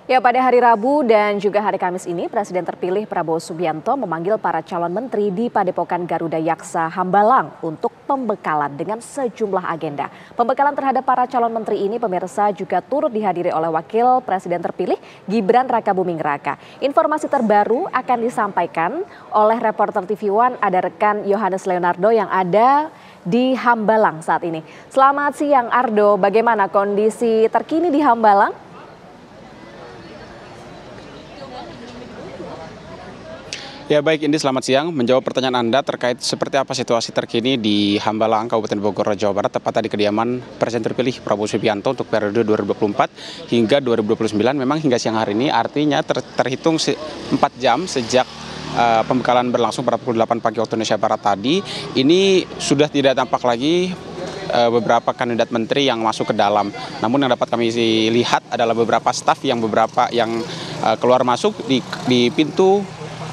Ya, pada hari Rabu dan juga hari Kamis ini, Presiden terpilih Prabowo Subianto memanggil para calon menteri di Padepokan Garuda Yaksa Hambalang untuk pembekalan dengan sejumlah agenda. Pembekalan terhadap para calon menteri ini, pemirsa, juga turut dihadiri oleh Wakil Presiden terpilih Gibran Rakabuming Raka. Informasi terbaru akan disampaikan oleh reporter TV One, ada rekan Yohanes Leonardo yang ada di Hambalang saat ini. Selamat siang Ardo, bagaimana kondisi terkini di Hambalang? Ya baik, Indi, selamat siang. Menjawab pertanyaan Anda terkait seperti apa situasi terkini di Hambalang, Kabupaten Bogor, Jawa Barat, tepatnya di kediaman Presiden terpilih Prabowo Subianto untuk periode 2024 hingga 2029. Memang hingga siang hari ini artinya terhitung 4 jam sejak pembekalan berlangsung pada pukul 8 pagi waktu Indonesia Barat tadi. Ini sudah tidak tampak lagi beberapa kandidat menteri yang masuk ke dalam. Namun yang dapat kami lihat adalah beberapa staf yang keluar masuk di pintu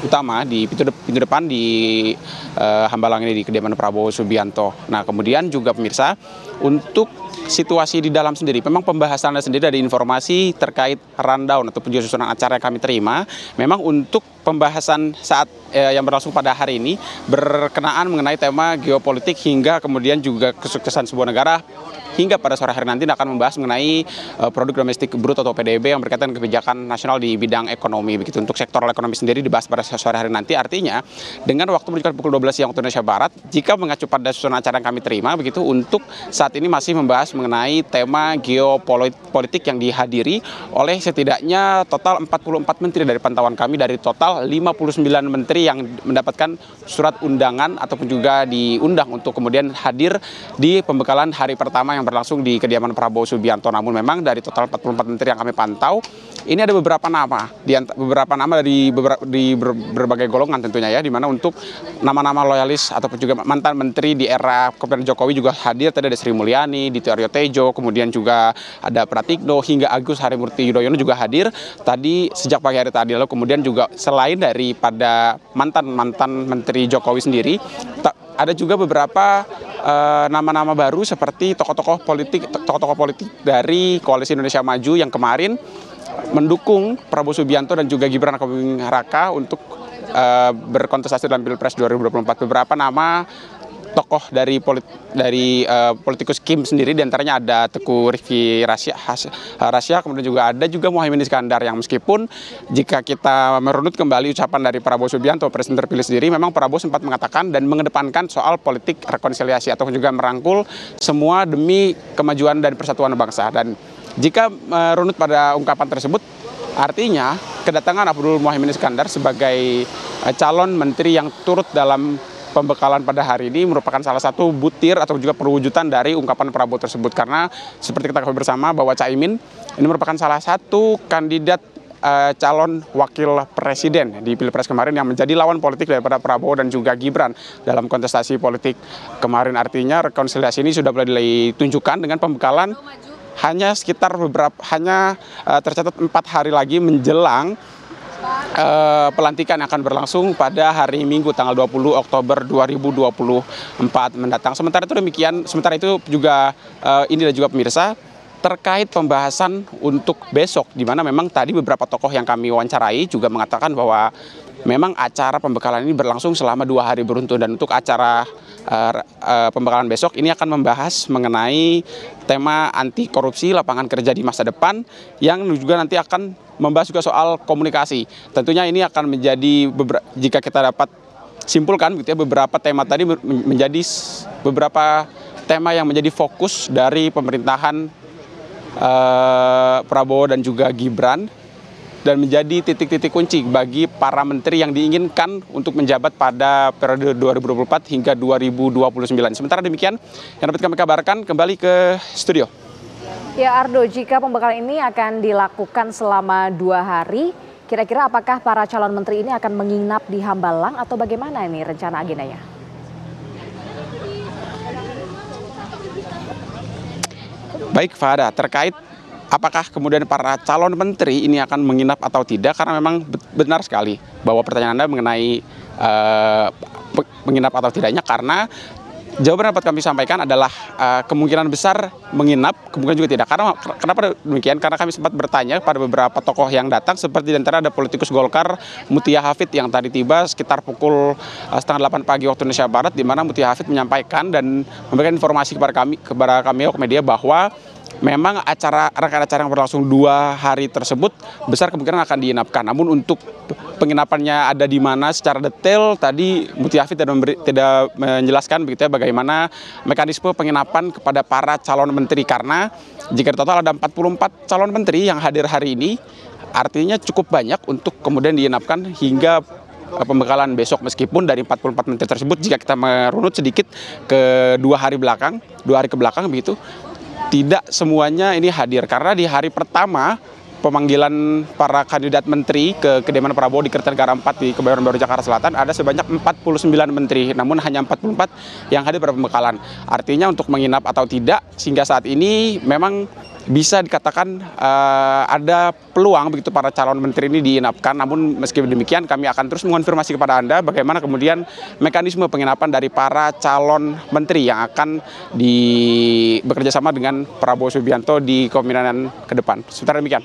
utama, di pintu depan di Hambalang ini, di kediaman Prabowo Subianto. Nah, kemudian juga pemirsa, untuk situasi di dalam sendiri, memang pembahasannya sendiri dari informasi terkait rundown ataupun juga susunan acara yang kami terima, memang untuk pembahasan saat yang berlangsung pada hari ini berkenaan mengenai tema geopolitik hingga kemudian juga kesuksesan sebuah negara. Hingga pada sore hari nanti akan membahas mengenai produk domestik bruto atau PDB yang berkaitan kebijakan nasional di bidang ekonomi. Begitu untuk sektoral ekonomi sendiri dibahas pada sore hari nanti. Artinya dengan waktu menunjukkan pukul 12 siang waktu Indonesia Barat, jika mengacu pada susunan acara yang kami terima, begitu untuk saat ini masih membahas mengenai tema geopolitik yang dihadiri oleh setidaknya total 44 menteri dari pantauan kami, dari total 59 menteri yang mendapatkan surat undangan ataupun juga diundang untuk kemudian hadir di pembekalan hari pertama yang berlangsung di kediaman Prabowo Subianto. Namun memang dari total 44 menteri yang kami pantau, ini ada beberapa nama, dari berbagai golongan tentunya ya, di mana untuk nama-nama loyalis ataupun juga mantan menteri di era kepemimpinan Jokowi juga hadir. Tadi ada Sri Mulyani, Dito Aryo Tejo, kemudian juga ada Pratikno hingga Agus Harimurti Yudhoyono juga hadir tadi sejak pagi hari tadi. Lalu kemudian juga selain daripada mantan menteri Jokowi sendiri, ada juga beberapa nama-nama baru seperti tokoh-tokoh politik dari Koalisi Indonesia Maju yang kemarin mendukung Prabowo Subianto dan juga Gibran Rakabuming Raka untuk berkontestasi dalam Pilpres 2024. Beberapa nama tokoh dari politikus Kim sendiri, diantaranya ada Teguh Rifki Rasya, kemudian juga ada Muhaimin Iskandar, yang meskipun jika kita merunut kembali ucapan dari Prabowo Subianto, Presiden terpilih sendiri, memang Prabowo sempat mengatakan dan mengedepankan soal politik rekonsiliasi atau juga merangkul semua demi kemajuan dan persatuan bangsa. Dan jika merunut pada ungkapan tersebut, artinya kedatangan Abdul Muhaimin Iskandar sebagai calon menteri yang turut dalam pembekalan pada hari ini merupakan salah satu butir atau juga perwujudan dari ungkapan Prabowo tersebut. Karena seperti kita ketahui bersama bahwa Caimin ini merupakan salah satu kandidat calon wakil presiden di Pilpres kemarin yang menjadi lawan politik daripada Prabowo dan juga Gibran dalam kontestasi politik kemarin. Artinya rekonsiliasi ini sudah mulai ditunjukkan dengan pembekalan hanya tercatat 4 hari lagi menjelang pelantikan yang akan berlangsung pada hari Minggu tanggal 20 Oktober 2024 mendatang. Sementara itu juga ini dan juga pemirsa, terkait pembahasan untuk besok, di mana memang tadi beberapa tokoh yang kami wawancarai juga mengatakan bahwa memang acara pembekalan ini berlangsung selama 2 hari beruntun. Dan untuk acara pembekalan besok ini akan membahas mengenai tema anti korupsi, lapangan kerja di masa depan, yang juga nanti akan membahas juga soal komunikasi. Tentunya ini akan menjadi jika kita dapat simpulkan gitu ya, beberapa tema tadi menjadi beberapa tema yang menjadi fokus dari pemerintahan Prabowo dan juga Gibran, dan menjadi titik-titik kunci bagi para menteri yang diinginkan untuk menjabat pada periode 2024 hingga 2029. Sementara demikian yang dapat kami kabarkan, kembali ke studio. Ya Ardo, jika pembekalan ini akan dilakukan selama 2 hari, kira-kira apakah para calon menteri ini akan menginap di Hambalang atau bagaimana ini rencana agendanya? Baik Fahda, terkait apakah kemudian para calon menteri ini akan menginap atau tidak, karena memang benar sekali bahwa pertanyaan Anda mengenai menginap atau tidaknya, karena Jawaban yang dapat kami sampaikan adalah kemungkinan besar menginap, kemungkinan juga tidak. Karena kenapa demikian? Karena kami sempat bertanya pada beberapa tokoh yang datang, seperti di antara ada politikus Golkar Mutia Hafid yang tadi tiba sekitar pukul setengah 8 pagi waktu Indonesia Barat, di mana Mutia Hafid menyampaikan dan memberikan informasi kepada kami awak media bahwa memang rangkaian acara yang berlangsung 2 hari tersebut besar kemungkinan akan diinapkan. Namun untuk penginapannya ada di mana secara detail tadi Mutia Hafid tidak menjelaskan begitu ya bagaimana mekanisme penginapan kepada para calon menteri, karena jika di total ada 44 calon menteri yang hadir hari ini, artinya cukup banyak untuk kemudian diinapkan hingga pembekalan besok. Meskipun dari 44 menteri tersebut jika kita merunut sedikit ke 2 hari ke belakang begitu, tidak semuanya ini hadir, karena di hari pertama pemanggilan para kandidat menteri ke kediaman Prabowo di Kertanegara 4 di Kebayoran Baru Jakarta Selatan ada sebanyak 49 menteri, namun hanya 44 yang hadir pada pembekalan. Artinya untuk menginap atau tidak, sehingga saat ini memang bisa dikatakan ada peluang begitu para calon menteri ini diinapkan. Namun meski demikian kami akan terus mengonfirmasi kepada Anda bagaimana kemudian mekanisme penginapan dari para calon menteri yang akan bekerja sama dengan Prabowo Subianto di kepemimpinan ke depan. Sementara demikian.